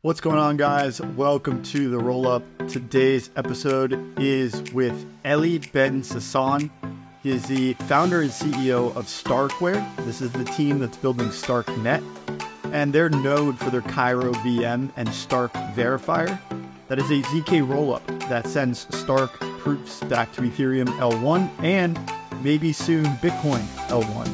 What's going on, guys? Welcome to the Rollup. Today's episode is with Eli Ben-Sasson. He is the founder and CEO of StarkWare. This is the team that's building Starknet, and they're known for their Cairo VM and Stark Verifier. That is a ZK rollup that sends Stark proofs back to Ethereum L1 and maybe soon Bitcoin L1.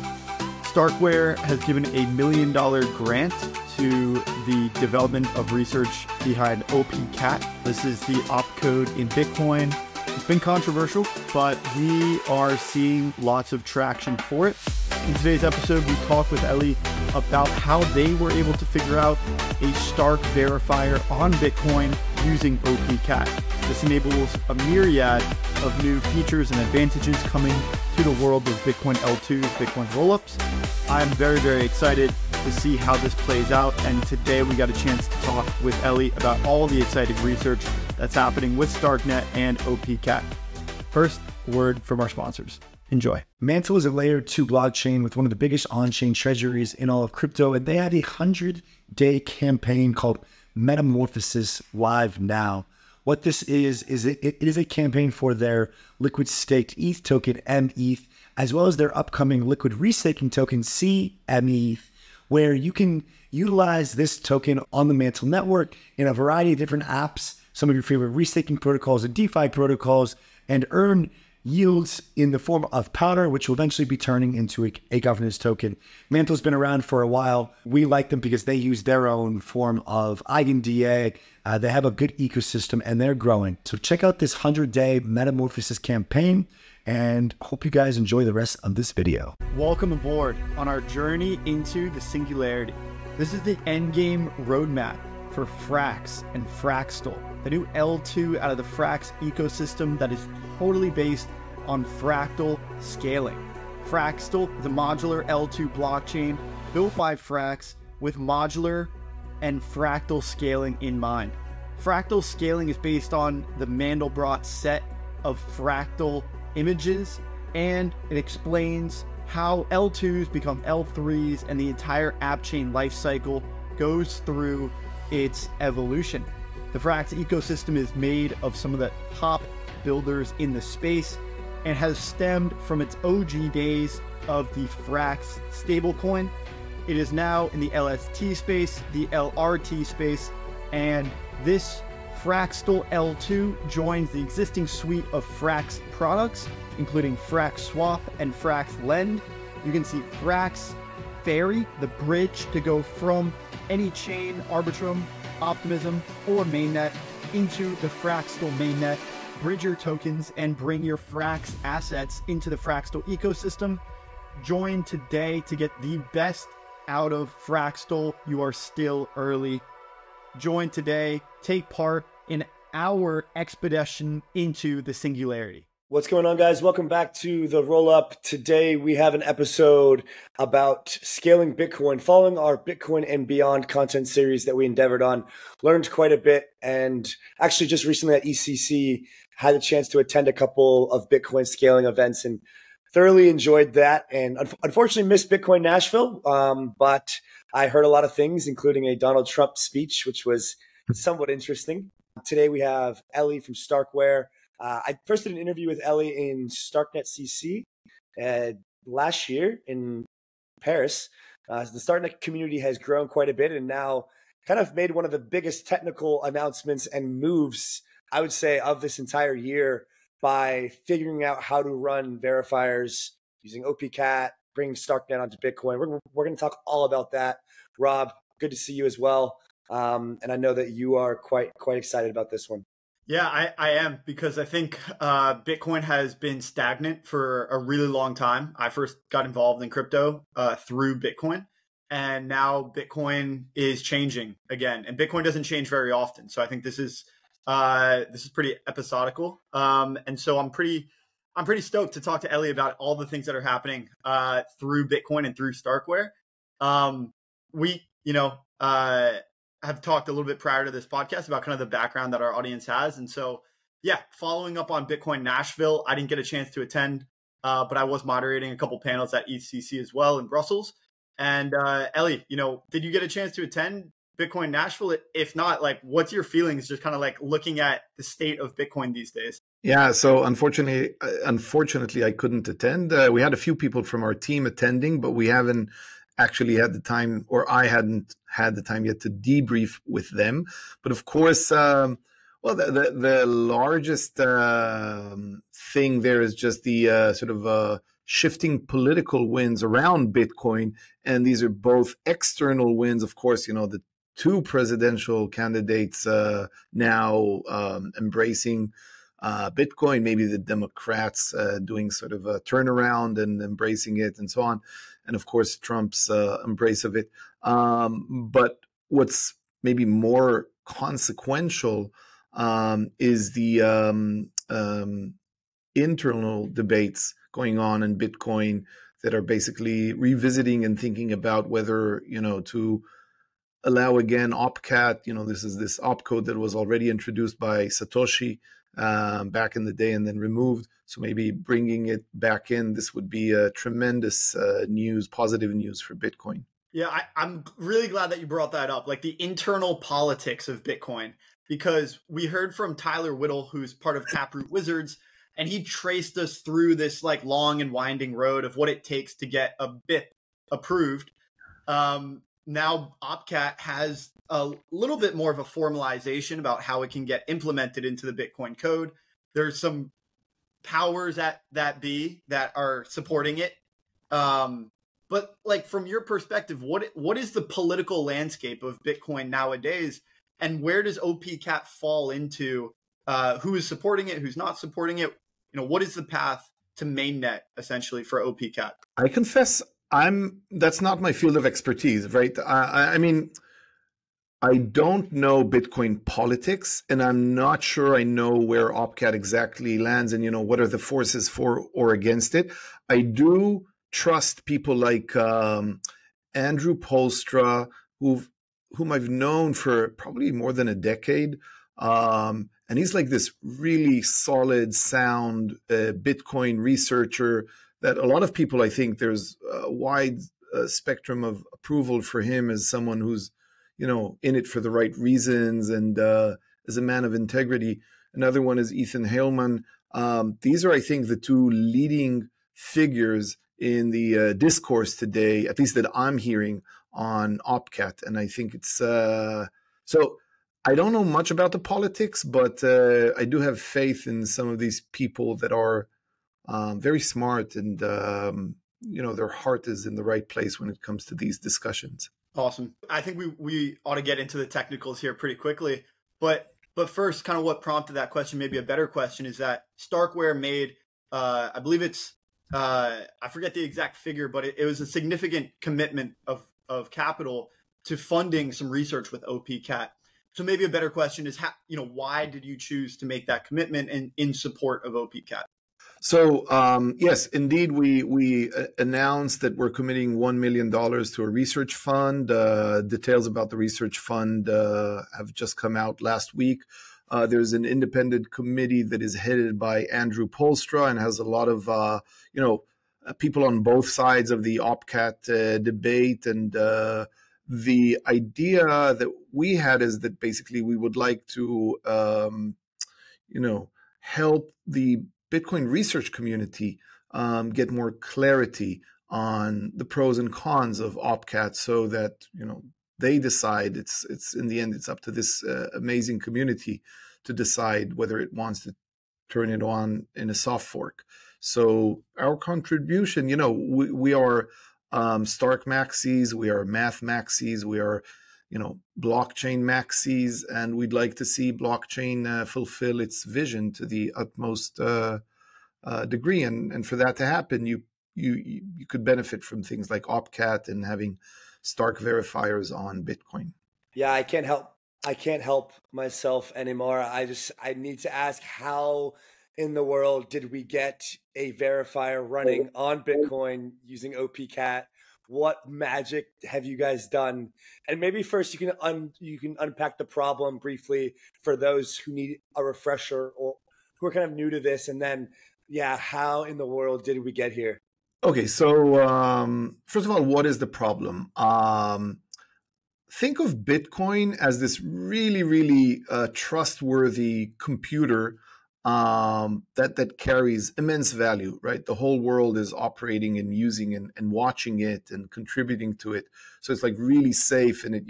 StarkWare has given a $1 million grant to the development of research behind opcode. This is the opcode in Bitcoin. It's been controversial, but we are seeing lots of traction for it. In today's episode, we talk with Eli about how they were able to figure out a Stark verifier on Bitcoin using opcode. This enables a myriad of new features and advantages coming to the world of Bitcoin L2s, Bitcoin rollups. I'm very, very excited to see how this plays out, and today we got a chance to talk with Eli about all the exciting research that's happening with Starknet and opcode. First, word from our sponsors. Enjoy. Mantle is a layer 2 blockchain with one of the biggest on-chain treasuries in all of crypto, and they had a 100-day campaign called Metamorphosis live now. What this is it is a campaign for their liquid staked ETH token, METH, as well as their upcoming liquid restaking token, CMETH, where you can utilize this token on the Mantle network in a variety of different apps, some of your favorite restaking protocols and DeFi protocols, and earn yields in the form of powder, which will eventually be turning into a governance token. Mantle's been around for a while. We like them because they use their own form of EigenDA. They have a good ecosystem and they're growing. So check out this 100-day Metamorphosis campaign and hope you guys enjoy the rest of this video. Welcome aboard on our journey into the singularity. This is the endgame roadmap for Frax and Fraxtal, the new L2 out of the Frax ecosystem that is totally based on fractal scaling. Fraxtal is a modular L2 blockchain built by Frax with modular and fractal scaling in mind. Fractal scaling is based on the Mandelbrot set of fractal images, and it explains how L2s become L3s and the entire app chain lifecycle goes through its evolution. The Frax ecosystem is made of some of the top builders in the space and has stemmed from its OG days of the Frax stablecoin. It is now in the LST space, the LRT space, and this Fraxtal L2 joins the existing suite of Frax products, including Frax Swap and Frax Lend. You can see Frax Ferry, the bridge to go from any chain, Arbitrum, Optimism, or mainnet into the Fraxtal mainnet, bridge your tokens, and bring your Frax assets into the Fraxtal ecosystem. Join today to get the best out of Fraxtal. You are still early. Join today. Take part in our expedition into the singularity. What's going on, guys? Welcome back to the Rollup. Today we have an episode about scaling Bitcoin, following our Bitcoin and Beyond content series that we endeavored on. Learned quite a bit, and actually just recently at ECC had a chance to attend a couple of Bitcoin scaling events and thoroughly enjoyed that. And unfortunately missed Bitcoin Nashville, but I heard a lot of things, including a Donald Trump speech, which was somewhat interesting. Today we have Eli from StarkWare. I first did an interview with Eli in Starknet CC last year in Paris. The Starknet community has grown quite a bit and now kind of made one of the biggest technical announcements and moves, I would say, of this entire year by figuring out how to run verifiers using opcode, bringing Starknet onto Bitcoin. We're going to talk all about that. Rob, good to see you as well. And I know that you are quite excited about this one. Yeah, I am, because I think Bitcoin has been stagnant for a really long time. I first got involved in crypto through Bitcoin, and now Bitcoin is changing again. And Bitcoin doesn't change very often, so I think this is pretty episodical. And so I'm pretty stoked to talk to Eli about all the things that are happening through Bitcoin and through StarkWare. We have talked a little bit prior to this podcast about kind of the background that our audience has. And so, yeah, following up on Bitcoin Nashville, I didn't get a chance to attend, but I was moderating a couple panels at ECC as well in Brussels. And Eli, did you get a chance to attend? Bitcoin Nashville? If not, like, what's your feelings just kind of like looking at the state of Bitcoin these days? Yeah, so unfortunately, I couldn't attend. We had a few people from our team attending, but we haven't actually had the time, or I hadn't had the time yet to debrief with them. But of course, well, the largest thing there is just the sort of shifting political winds around Bitcoin, and these are both external winds. Of course, the two presidential candidates now embracing Bitcoin, maybe the Democrats doing sort of a turnaround and embracing it and so on. And of course, Trump's embrace of it. But what's maybe more consequential is the internal debates going on in Bitcoin that are basically revisiting and thinking about whether, to allow again opcat. This is this opcode that was already introduced by Satoshi back in the day and then removed. So maybe bringing it back in, this would be a tremendous positive news for Bitcoin. Yeah, I'm really glad that you brought that up, like the internal politics of Bitcoin, because we heard from Tyler Whittle, who's part of Taproot Wizards, and he traced us through this like long and winding road of what it takes to get a BIP approved. Now opcat has a little bit more of a formalization about how it can get implemented into the Bitcoin code. There's some powers at that be that are supporting it. But like from your perspective, what is the political landscape of Bitcoin nowadays, and where does opcat fall into who is supporting it, who's not supporting it? What is the path to mainnet essentially for opcat? I confess that's not my field of expertise, right? I mean, I don't know Bitcoin politics, and I'm not sure I know where opcat exactly lands and, what are the forces for or against it. I do trust people like Andrew Polstra, whom I've known for probably more than a decade. And he's like this really solid, sound Bitcoin researcher that a lot of people, I think there's a wide spectrum of approval for him as someone who's, in it for the right reasons and as a man of integrity. Another one is Ethan Haleman. These are, I think, the two leading figures in the discourse today, at least that I'm hearing on opcat. And I think it's so I don't know much about the politics, but I do have faith in some of these people that are very smart and, their heart is in the right place when it comes to these discussions. Awesome. I think we ought to get into the technicals here pretty quickly. But first, kind of what prompted that question, maybe a better question, is that StarkWare made, I believe it's, I forget the exact figure, but it was a significant commitment of capital to funding some research with opcat. So maybe a better question is, why did you choose to make that commitment in support of opcat? So yes, indeed, we announced that we're committing $1 million to a research fund. Details about the research fund have just come out last week. There's an independent committee that is headed by Andrew Polstra and has a lot of people on both sides of the opcat debate. And the idea that we had is that basically we would like to help the Bitcoin research community get more clarity on the pros and cons of opcat, so that they decide. It's in the end, it's up to this amazing community to decide whether it wants to turn it on in a soft fork. So our contribution, we are Stark maxis, we are math maxis, we are blockchain maxis, and we'd like to see blockchain fulfill its vision to the utmost degree. And for that to happen, you could benefit from things like opcat and having Stark verifiers on Bitcoin. Yeah, I can't help myself anymore. I need to ask, how in the world did we get a verifier running on Bitcoin using opcat? What magic have you guys done? And maybe first you can unpack the problem briefly for those who need a refresher or who are kind of new to this. And then, how in the world did we get here? Okay, so first of all, what is the problem? think of Bitcoin as this really, really trustworthy computer that carries immense value, right? The whole world is operating and using and watching it and contributing to it. So it's like really safe, and it,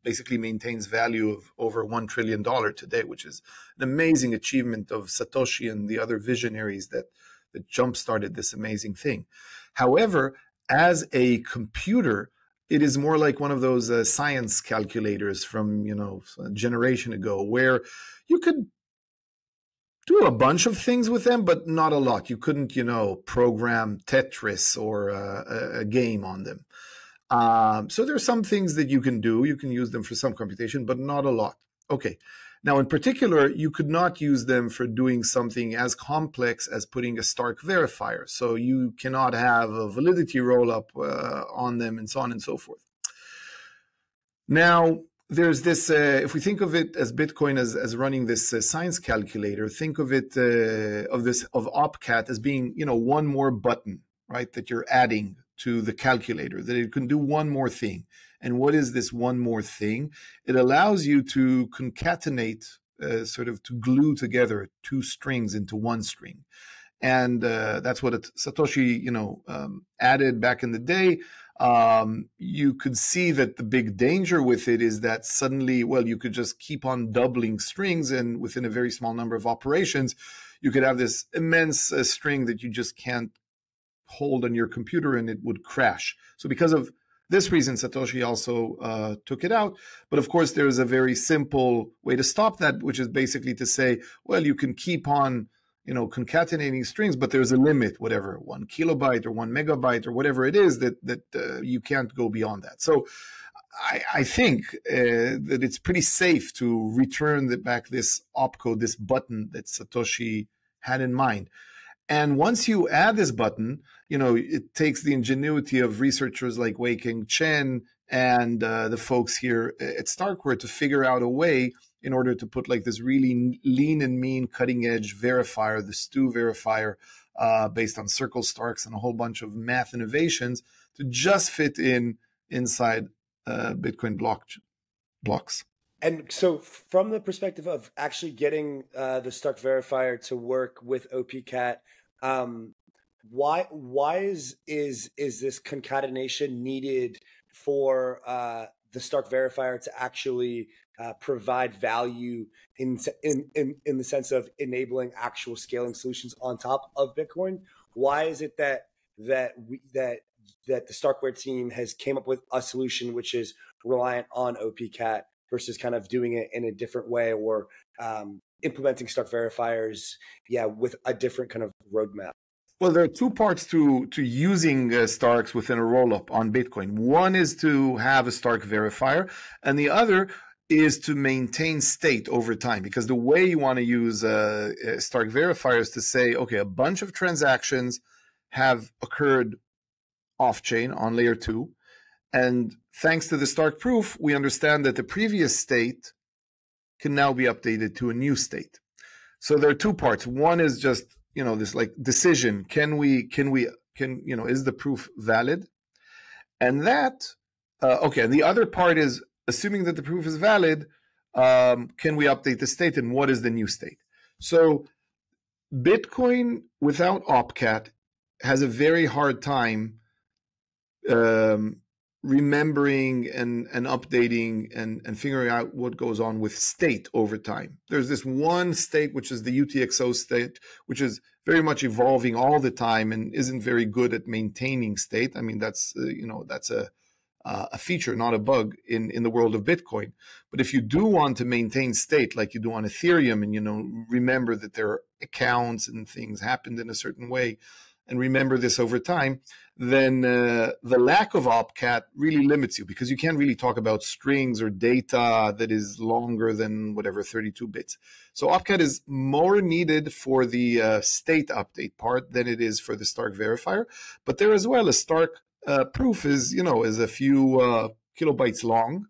basically maintains value of over $1 trillion today, which is an amazing achievement of Satoshi and the other visionaries that jump-started this amazing thing. However, as a computer, it is more like one of those science calculators from, a generation ago, where you could do a bunch of things with them, but not a lot. You couldn't, program Tetris or a game on them. So there are some things that you can do. You can use them for some computation, but not a lot. Okay. Now, in particular, you could not use them for doing something as complex as putting a Stark verifier. So you cannot have a validity rollup on them and so on and so forth. Now, there's this, if we think of it as Bitcoin as running this science calculator, think of it, of opcat as being, one more button, right, that you're adding to the calculator, that it can do one more thing. And what is this one more thing? It allows you to concatenate, sort of to glue together two strings into one string. And that's what Satoshi, added back in the day. You could see that the big danger with it is that suddenly, well, you could just keep on doubling strings, and within a very small number of operations, you could have this immense string that you just can't hold on your computer, and it would crash. So because of this reason, Satoshi also took it out. But of course, there's a very simple way to stop that, which is basically to say, well, you can keep on concatenating strings, but there's a limit, whatever, 1 kilobyte or 1 megabyte or whatever it is, that you can't go beyond that. So I think that it's pretty safe to return back this opcode, this button that Satoshi had in mind. And once you add this button, it takes the ingenuity of researchers like Wei-Keng Chen and the folks here at StarkWare to figure out a way in order to put like this really lean and mean cutting edge verifier, the STU verifier, based on circle starks and a whole bunch of math innovations to just fit inside Bitcoin blocks. And so from the perspective of actually getting the Stark verifier to work with opcat, why is this concatenation needed for the Stark verifier to actually provide value in the sense of enabling actual scaling solutions on top of Bitcoin? Why is it that the StarkWare team has came up with a solution which is reliant on opcat versus kind of doing it in a different way, or implementing Stark verifiers, with a different kind of roadmap? Well, there are two parts to using Starks within a rollup on Bitcoin. One is to have a Stark verifier, and the other is to maintain state over time. Because the way you want to use Stark verifier is to say, okay, a bunch of transactions have occurred off-chain on layer 2, and thanks to the Stark proof, we understand that the previous state can now be updated to a new state. So there are two parts. One is just, this like decision. Is the proof valid? And that, okay. And the other part is assuming that the proof is valid, can we update the state, and what is the new state? So Bitcoin without opcat has a very hard time remembering and updating and figuring out what goes on with state over time. There's this one state, which is the UTXO state, which is very much evolving all the time and isn't very good at maintaining state. I mean, that's a feature, not a bug in the world of Bitcoin. But if you do want to maintain state like you do on Ethereum, and remember that there are accounts and things happened in a certain way, and remember this over time, then the lack of opcat really limits you, because you can't really talk about strings or data that is longer than whatever 32 bits. So opcat is more needed for the state update part than it is for the Stark verifier. But there as well, a Stark proof is a few kilobytes long,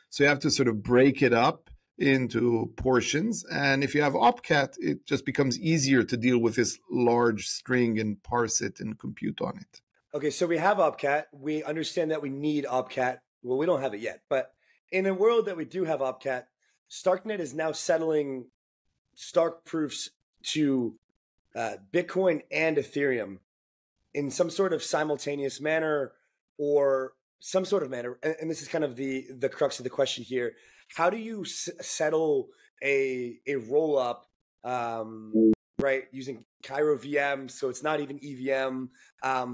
so you have to sort of break it up into portions. And if you have opcat, it just becomes easier to deal with this large string and parse it and compute on it. Okay, so we have opcat. We understand that we need opcat. well, we don't have it yet, but in a world that we do have opcat, Starknet is now settling Stark proofs to Bitcoin and Ethereum in some sort of simultaneous manner or some sort of manner. And this is kind of the crux of the question here. How do you settle a roll up, right, using Cairo VM? So it's not even EVM,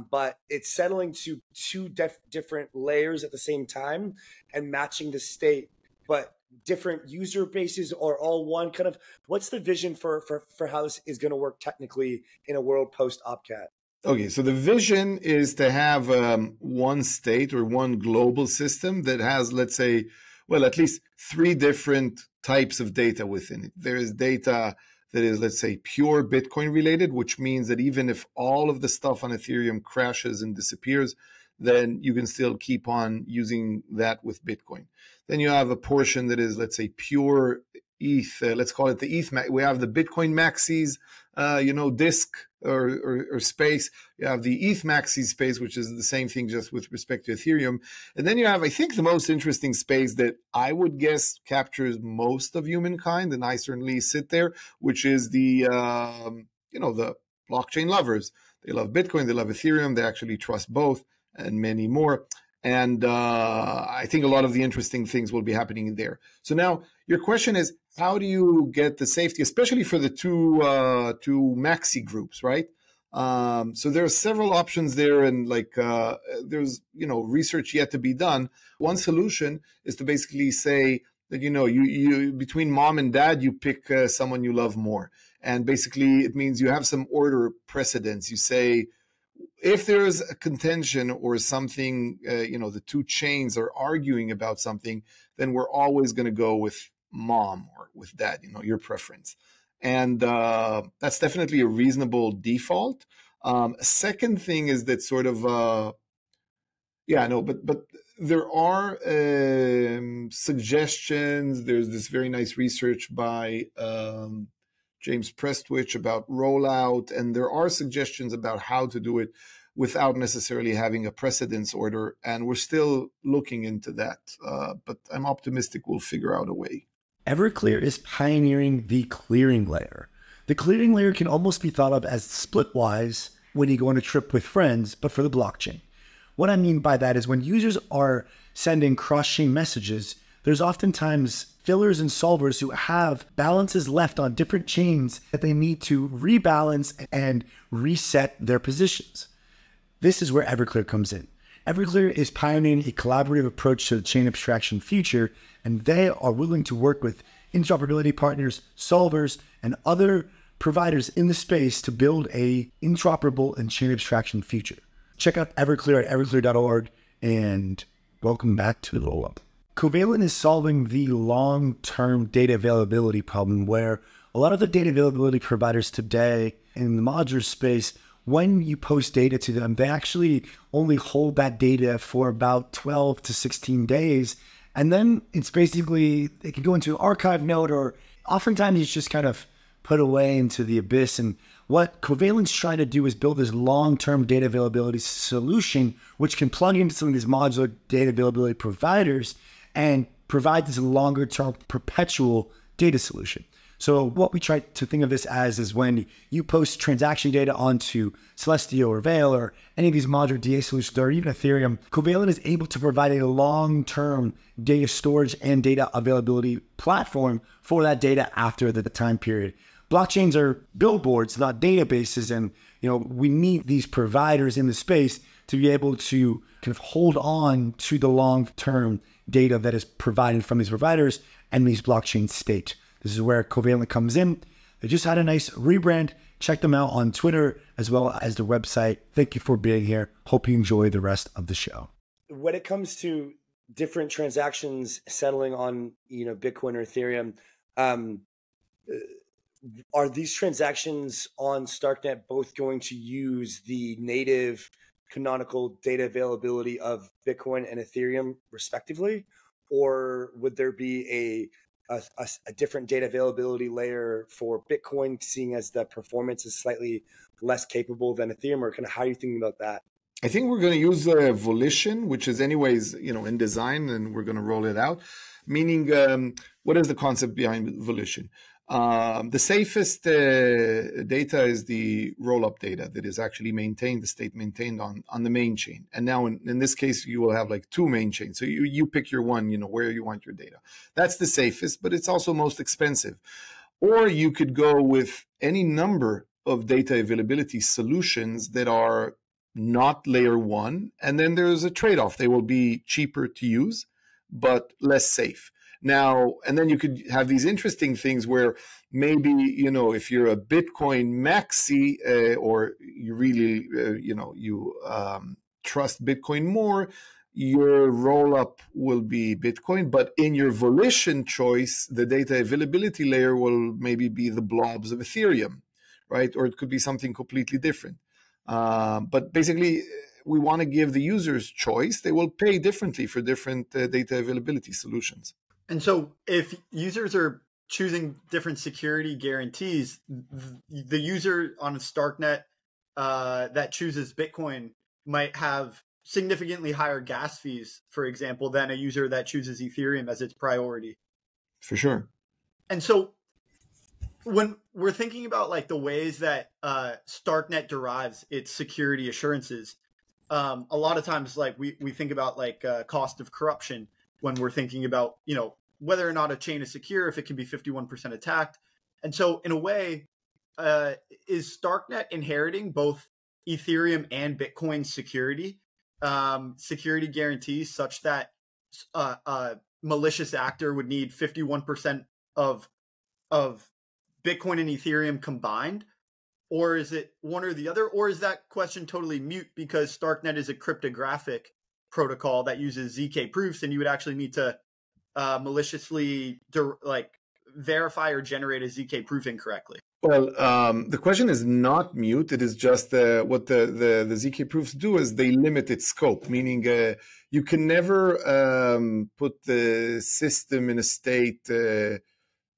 but it's settling to two different layers at the same time and matching the state, but different user bases are all one. Kind of what's the vision for how this is going to work technically in a world post opcat? Okay, so the vision is to have one state or one global system that has, let's say, well, at least three different types of data within it. There is data that is, let's say, pure Bitcoin related, which means that even if all of the stuff on Ethereum crashes and disappears, then you can still keep on using that with Bitcoin. Then you have a portion that is, let's say, pure ETH. Let's call it the ETH. We have the Bitcoin maxis, disk or space. You have the ETH maxi space, which is the same thing just with respect to Ethereum. And then you have, I think, the most interesting space that I would guess captures most of humankind, and I certainly sit there, which is the blockchain lovers. They love Bitcoin, they love Ethereum, they actually trust both, and many more. And I think a lot of the interesting things will be happening there. So now your question is, how do you get the safety, especially for the two maxi groups, right? So there are several options there, and there's research yet to be done. One solution is to basically say that you between mom and dad, you pick someone you love more, and basically it means you have some order precedence. You say, if there is a contention or something, the two chains are arguing about something, then we're always going to go with mom or with dad, your preference. And that's definitely a reasonable default. A second thing is that sort of, but there are suggestions. There's this very nice research by James Prestwich about rollout, and there are suggestions about how to do it without necessarily having a precedence order, and we're still looking into that, but I'm optimistic we'll figure out a way. Everclear is pioneering the clearing layer. The clearing layer can almost be thought of as splitwise when you go on a trip with friends, but for the blockchain. What I mean by that is when users are sending cross-chain messages, there's oftentimes fillers and solvers who have balances left on different chains that they need to rebalance and reset their positions. This is where Everclear comes in. Everclear is pioneering a collaborative approach to the chain abstraction future, and they are willing to work with interoperability partners, solvers, and other providers in the space to build a interoperable and chain abstraction future. Check out Everclear at everclear.org, and welcome back to the Rollup. Covalent is solving the long-term data availability problem where a lot of the data availability providers today in the modular space, when you post data to them, they actually only hold that data for about 12 to 16 days. And then it's basically, it can go into an archive node, or oftentimes it's just kind of put away into the abyss. And what Covalent's trying to do is build this long-term data availability solution, which can plug into some of these modular data availability providers and provide this longer-term perpetual data solution. So what we try to think of this as is when you post transaction data onto Celestio or Veil or any of these modular DA solutions or even Ethereum, Covalent is able to provide a long-term data storage and data availability platform for that data after the time period. Blockchains are billboards, not databases, and we need these providers in the space to be able to kind of hold on to the long-term data that is provided from these providers and these blockchain state. This is where Covalent comes in. They just had a nice rebrand. Check them out on Twitter as well as the website. Thank you for being here. Hope you enjoy the rest of the show. When it comes to different transactions settling on Bitcoin or Ethereum, are these transactions on Starknet both going to use the native canonical data availability of Bitcoin and Ethereum respectively, or would there be a different data availability layer for Bitcoin, seeing as the performance is slightly less capable than Ethereum, or kind of how are you thinking about that? I think we're going to use volition, which is anyways, in design, and we're going to roll it out. Meaning, what is the concept behind volition? The safest data is the roll-up data that is actually maintained, the state maintained on the main chain. And now in this case, you will have like two main chains. So you pick your one, where you want your data. That's the safest, but it's also most expensive. Or you could go with any number of data availability solutions that are not layer one. And then there's a trade-off. They will be cheaper to use, but less safe. Now, and then you could have these interesting things where maybe, if you're a Bitcoin maxi or you really, trust Bitcoin more, your roll-up will be Bitcoin. But in your volition choice, the data availability layer will maybe be the blobs of Ethereum, right? Or it could be something completely different. But basically, we want to give the users choice. They will pay differently for different data availability solutions. And so if users are choosing different security guarantees, the user on Starknet that chooses Bitcoin might have significantly higher gas fees, for example, than a user that chooses Ethereum as its priority. For sure. And so when we're thinking about like the ways that Starknet derives its security assurances, a lot of times like we think about like cost of corruption when we're thinking about, whether or not a chain is secure, if it can be 51% attacked. And so in a way, is Starknet inheriting both Ethereum and Bitcoin security guarantees such that a malicious actor would need 51% of Bitcoin and Ethereum combined? Or is it one or the other? Or is that question totally moot because Starknet is a cryptographic protocol that uses ZK proofs, and you would actually need to maliciously verify or generate a ZK proof incorrectly? Well, the question is not mute. It is just what the ZK proofs do is they limit its scope, meaning you can never put the system in a state that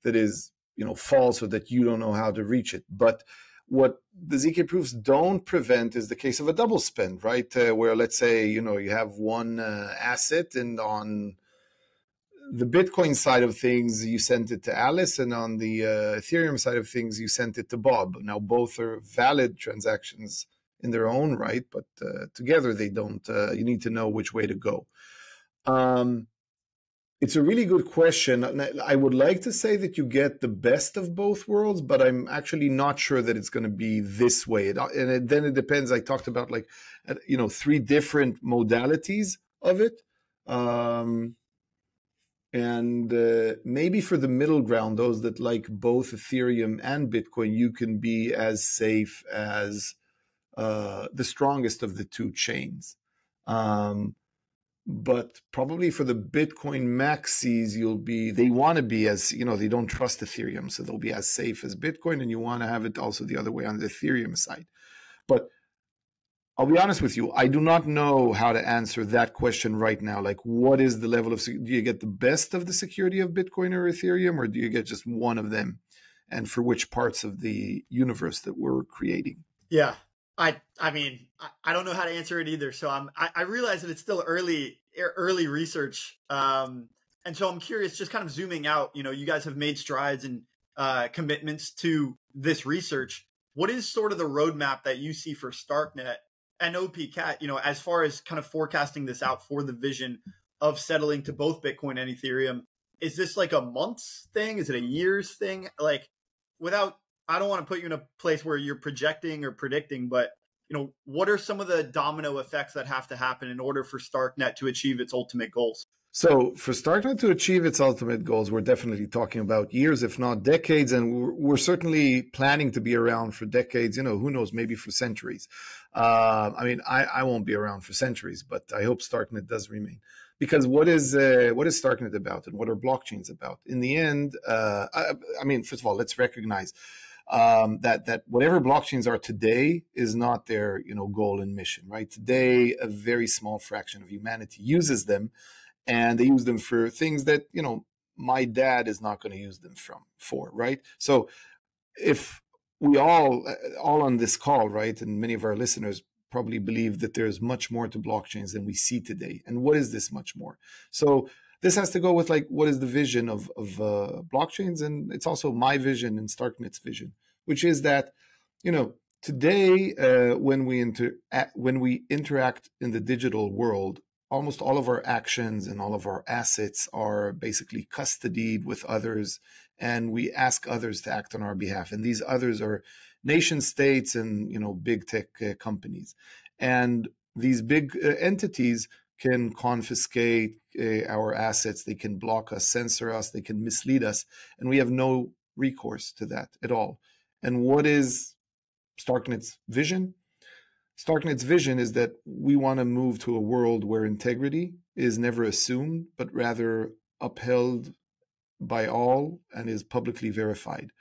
is false or that you don't know how to reach it. But what the ZK proofs don't prevent is the case of a double spend, right? Where let's say you have one asset, and on the Bitcoin side of things, you sent it to Alice, and on the Ethereum side of things, you sent it to Bob. Now, both are valid transactions in their own right, but together they don't. You need to know which way to go. It's a really good question. I would like to say that you get the best of both worlds, but I'm actually not sure that it's going to be this way. Then it depends. I talked about three different modalities of it. And maybe for the middle ground, those that like both Ethereum and Bitcoin, you can be as safe as the strongest of the two chains. But probably for the Bitcoin maxis, they want to be as, they don't trust Ethereum, so they'll be as safe as Bitcoin, and you want to have it also the other way on the Ethereum side. But I'll be honest with you, I do not know how to answer that question right now. Like, what is the level of, do you get the best of the security of Bitcoin or Ethereum, or do you get just one of them? And for which parts of the universe that we're creating? Yeah. I mean, I don't know how to answer it either. So I realize that it's still early research. And so I'm curious, just kind of zooming out, you guys have made strides and commitments to this research. What is sort of the roadmap that you see for Starknet and OPCat, as far as kind of forecasting this out for the vision of settling to both Bitcoin and Ethereum? Is this like a month's thing? Is it a year's thing? Like, I don't want to put you in a place where you're projecting or predicting, but what are some of the domino effects that have to happen in order for Starknet to achieve its ultimate goals? So for Starknet to achieve its ultimate goals, we're definitely talking about years, if not decades, and we're certainly planning to be around for decades. Who knows, maybe for centuries. I won't be around for centuries, but I hope Starknet does remain. Because what is Starknet about, and what are blockchains about? In the end, first of all, let's recognize that whatever blockchains are today is not their goal and mission, right? Today, a very small fraction of humanity uses them, and they use them for things that my dad is not going to use them for, right? So if we all on this call, right, and many of our listeners probably believe that there's much more to blockchains than we see today. And what is this much more? So this has to go with like, what is the vision of blockchains? And it's also my vision and Starknet's vision, which is that, today when we interact in the digital world, almost all of our actions and all of our assets are basically custodied with others, and we ask others to act on our behalf. And these others are nation states and big tech companies. And these big entities can confiscate our assets, they can block us, censor us, they can mislead us, and we have no recourse to that at all. And what is Starknet's vision? Starknet's vision is that we want to move to a world where integrity is never assumed, but rather upheld by all and is publicly verified,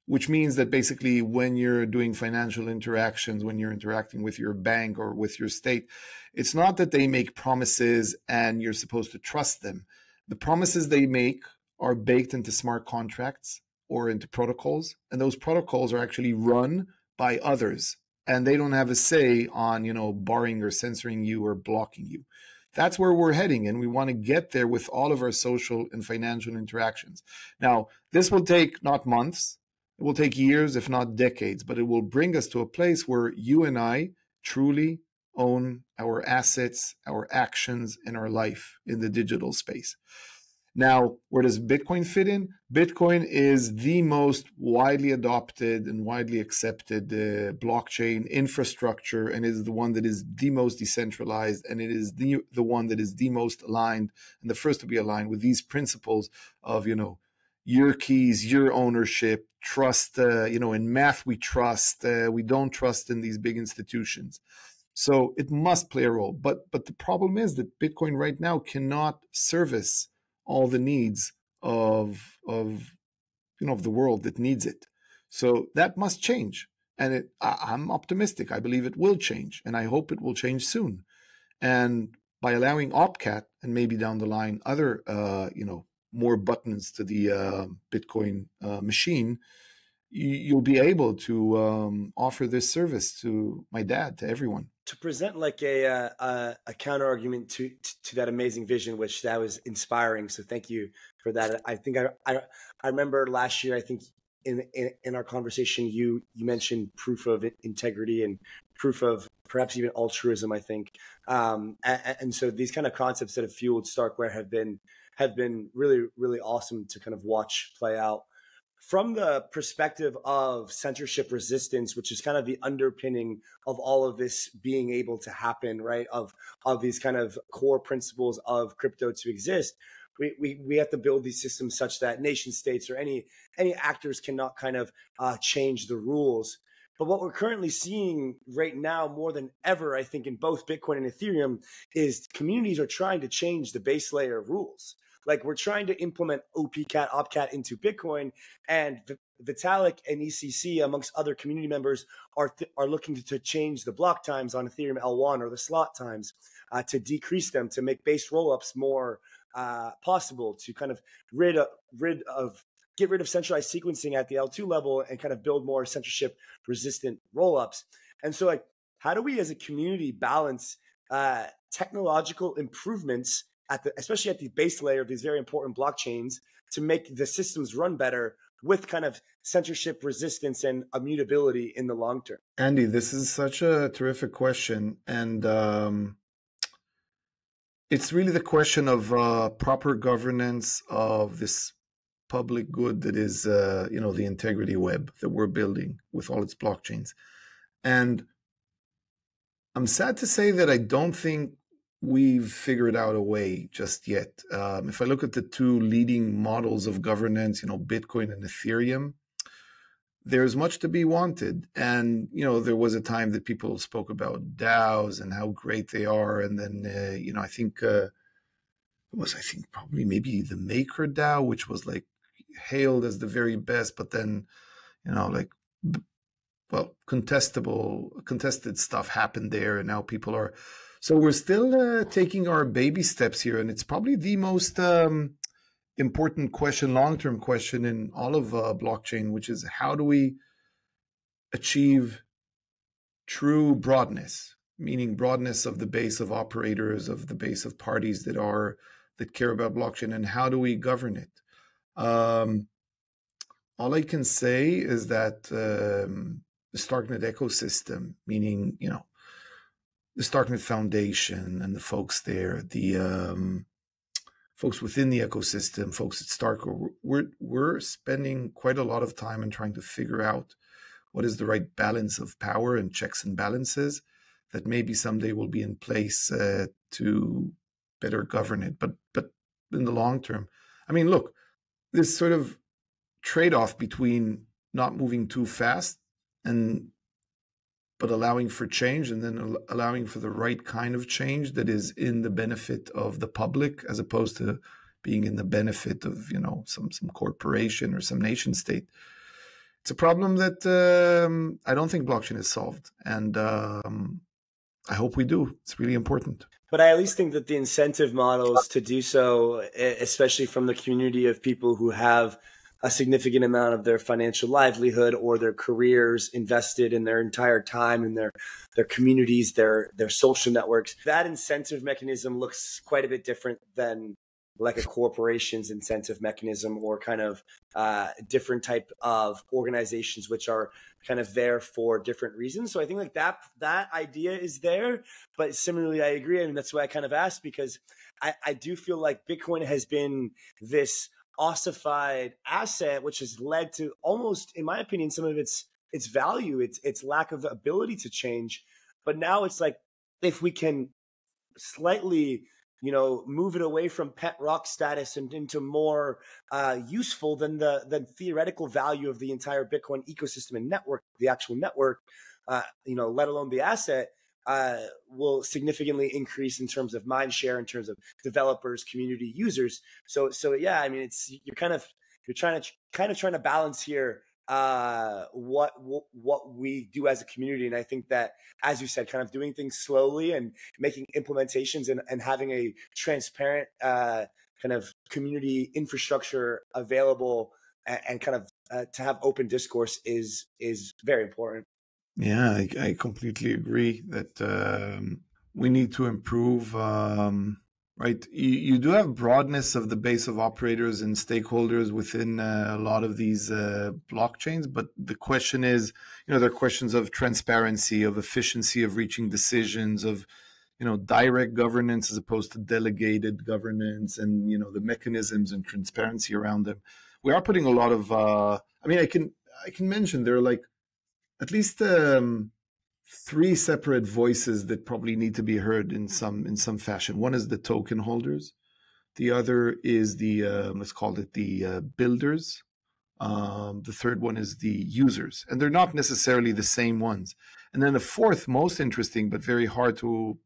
which means that basically when you're doing financial interactions, when you're interacting with your bank or with your state, it's not that they make promises and you're supposed to trust them. The promises they make are baked into smart contracts or into protocols, and those protocols are actually run by others, and they don't have a say on, barring or censoring you or blocking you. That's where we're heading, and we want to get there with all of our social and financial interactions. Now, this will take not months, it will take years, if not decades, but it will bring us to a place where you and I truly own our assets, our actions, and our life in the digital space. Now, where does Bitcoin fit in? Bitcoin is the most widely adopted and widely accepted blockchain infrastructure, and is the one that is the most decentralized, and it is the one that is the most aligned and the first to be aligned with these principles of, your keys, your ownership, trust. In math, we trust. We don't trust in these big institutions. So it must play a role. But the problem is that Bitcoin right now cannot service all the needs of the world that needs it. So that must change. And I'm optimistic. I believe it will change, and I hope it will change soon. And by allowing opcat and maybe down the line other more buttons to the Bitcoin machine, you'll be able to offer this service to my dad, to everyone. To present like a counter argument to that amazing vision, which that was inspiring. So thank you for that. I think I remember last year, I think in our conversation, you mentioned proof of integrity and proof of perhaps even altruism, I think. And so these kind of concepts that have fueled StarkWare have been really, really awesome to kind of watch play out. From the perspective of censorship resistance, which is kind of the underpinning of all of this being able to happen, right? Of these kind of core principles of crypto to exist, we have to build these systems such that nation states or any actors cannot kind of change the rules. But what we're currently seeing right now more than ever, I think, in both Bitcoin and Ethereum, is communities are trying to change the base layer of rules. Like, we're trying to implement opcat into Bitcoin, and Vitalik and ECC, amongst other community members, are looking to change the block times on Ethereum L1 or the slot times to decrease them, to make base rollups more possible, to kind of get rid of centralized sequencing at the L2 level and kind of build more censorship resistant rollups. And so, like, how do we as a community balance technological improvements especially at the base layer of these very important blockchains, to make the systems run better with kind of censorship resistance and immutability in the long term? Andy, this is such a terrific question. And it's really the question of proper governance of this public good that is, the integrity web that we're building with all its blockchains. And I'm sad to say that I don't think we've figured out a way just yet. If I look at the two leading models of governance, Bitcoin and Ethereum, there's much to be wanted. And, there was a time that people spoke about DAOs and how great they are. And then, I think probably maybe the Maker DAO, which was like hailed as the very best, but then, contested stuff happened there. And now people are, so we're still taking our baby steps here, and it's probably the most important question, long-term question in all of blockchain, which is how do we achieve true broadness? meaning broadness of the base of operators, of the base of parties that care about blockchain, and how do we govern it? All I can say is that the Starknet ecosystem, meaning the Starknet Foundation and the folks there, the folks within the ecosystem, folks at StarkWare, we're spending quite a lot of time in trying to figure out what is the right balance of power and checks and balances that maybe someday will be in place to better govern it. But in the long term, I mean, look, this sort of trade-off between not moving too fast but allowing for change, and then allowing for the right kind of change that is in the benefit of the public, as opposed to being in the benefit of some corporation or some nation state. It's a problem that I don't think blockchain has solved, and I hope we do. It's really important. But I at least think that the incentive models to do so, especially from the community of people who have a significant amount of their financial livelihood or their careers invested in their entire time in their communities, their social networks, that incentive mechanism looks quite a bit different than like a corporation's incentive mechanism, or kind of different type of organizations which are kind of there for different reasons. So I think like that idea is there, but similarly, I agree. And that's why I kind of asked, because I do feel like Bitcoin has been this ossified asset, which has led to almost, in my opinion, some of its value, its lack of ability to change. But now it's like, if we can slightly move it away from pet rock status and into more useful than the theoretical value of the entire Bitcoin ecosystem and network, the actual network, let alone the asset, will significantly increase in terms of mind share, in terms of developers, community users. So yeah, I mean, you're trying to balance here what we do as a community. And I think that, as you said, kind of doing things slowly and making implementations and having a transparent kind of community infrastructure available, and kind of to have open discourse is very important. Yeah, I completely agree that we need to improve. Right, you do have broadness of the base of operators and stakeholders within a lot of these blockchains, but the question is, there are questions of transparency, of efficiency, of reaching decisions, of direct governance as opposed to delegated governance, and the mechanisms and transparency around them. We are putting a lot of. I can mention there are like at least 3 separate voices that probably need to be heard in some fashion. One is the token holders. The other is the let's call it the builders. The third one is the users, and they're not necessarily the same ones. And then the fourth, most interesting but very hard to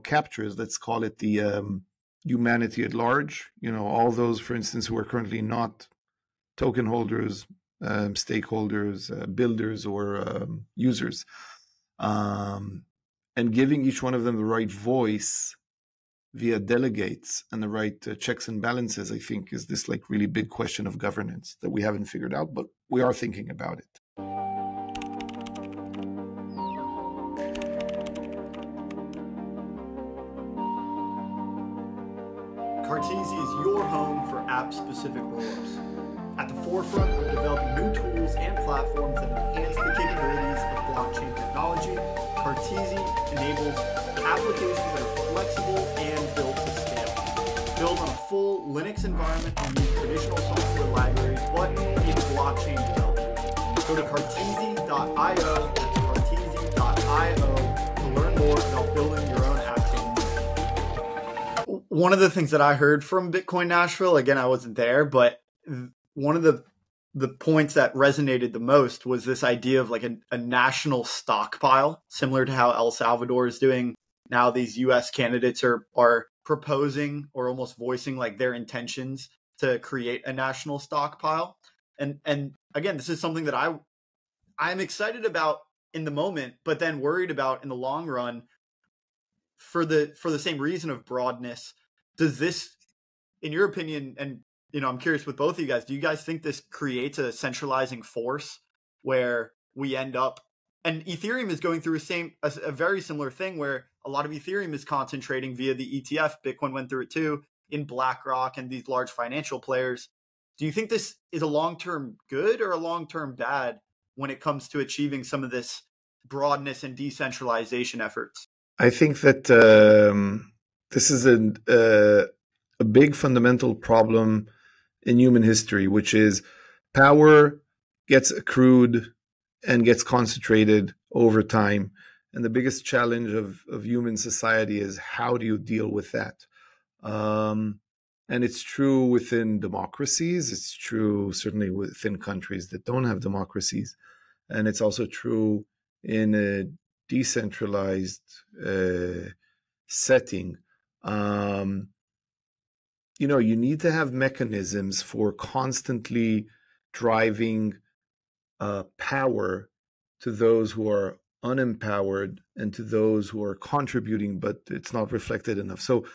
capture, is, let's call it the humanity at large. All those, for instance, who are currently not token holders, stakeholders, builders, or users. And giving each one of them the right voice via delegates and the right checks and balances, I think, is this like really big question of governance that we haven't figured out, but we are thinking about it. Cartesi is your home for app-specific rollups. At the forefront of developing new tools and platforms that enhance the capabilities of blockchain technology, Cartesi enables applications that are flexible and built to scale. Built on a full Linux environment and use traditional software libraries, but in blockchain development. Go to cartesi.io, that's cartesi.io, to learn more about building your own app chain. One of the things that I heard from Bitcoin Nashville, again, I wasn't there, but one of the points that resonated the most was this idea of like a national stockpile, similar to how El Salvador is doing. Now these US candidates are proposing or almost voicing like their intentions to create a national stockpile. And again, this is something that I'm excited about in the moment, but then worried about in the long run for the same reason of broadness. Does this, in your opinion, and I'm curious with both of you guys, do you guys think this creates a centralizing force where we end up And Ethereum is going through a very similar thing where a lot of Ethereum is concentrating via the ETF. Bitcoin went through it too, in BlackRock and these large financial players. Do you think this is a long-term good or a long-term bad when it comes to achieving some of this broadness and decentralization efforts? I think that this is a big fundamental problem in human history, which is power gets accrued and gets concentrated over time. And the biggest challenge of human society is how do you deal with that? And it's true within democracies. It's true certainly within countries that don't have democracies. And it's also true in a decentralized setting. You need to have mechanisms for constantly driving power to those who are unempowered and to those who are contributing, but it's not reflected enough. So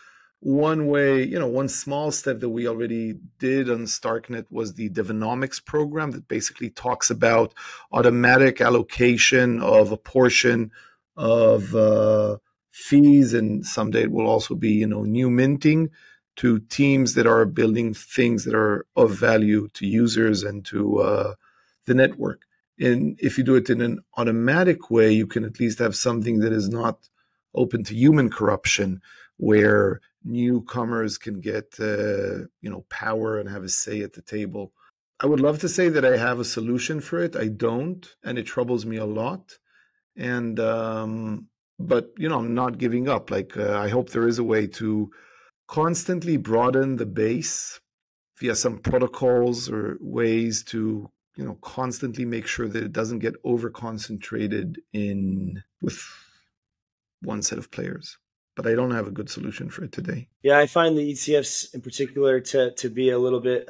one way, one small step that we already did on Starknet was the Devonomics program that basically talks about automatic allocation of a portion of fees, and someday it will also be, new minting to teams that are building things that are of value to users and to the network. And if you do it in an automatic way, you can at least have something that is not open to human corruption, where newcomers can get power and have a say at the table. I would love to say that I have a solution for it. I don't, and it troubles me a lot. And but I'm not giving up. I hope there is a way to constantly broaden the base via some protocols or ways to constantly make sure that it doesn't get over concentrated with one set of players. But I don't have a good solution for it today. Yeah, I find the ETFs in particular to be a little bit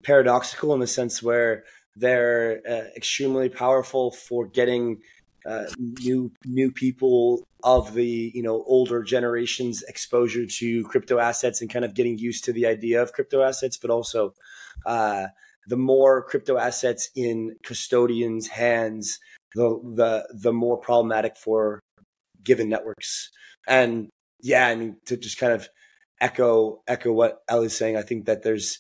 paradoxical in the sense where they're extremely powerful for getting new people of the older generations exposure to crypto assets and kind of getting used to the idea of crypto assets, but also the more crypto assets in custodians' hands, the more problematic for given networks. And yeah, I mean, to just kind of echo what Ellie's saying, I think that there's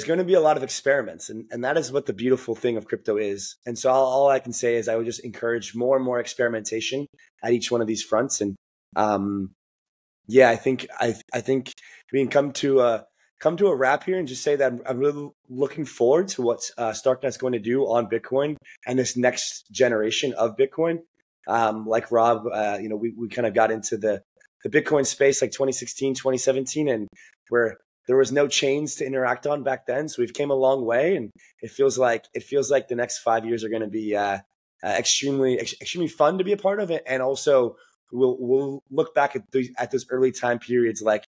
going to be a lot of experiments, and that is what the beautiful thing of crypto is. And so all I can say is I would just encourage more and more experimentation at each one of these fronts. And I think we can come to a wrap here and just say that I'm really looking forward to what Starknet's going to do on Bitcoin and this next generation of Bitcoin. Like Rob, we kind of got into the Bitcoin space like 2016, 2017, and where there was no chains to interact on back then. So we've came a long way, and it feels like the next 5 years are going to be extremely fun to be a part of it. And also we'll look back at those early time periods, like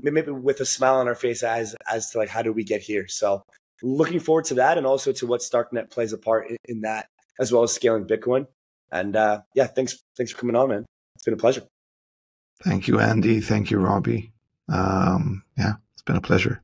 maybe with a smile on our face as to like, how do we get here? So looking forward to that, and also to what Starknet plays a part in that, as well as scaling Bitcoin. And thanks for coming on, man. It's been a pleasure. Thank you, Andy. Thank you, Robbie. It's been a pleasure.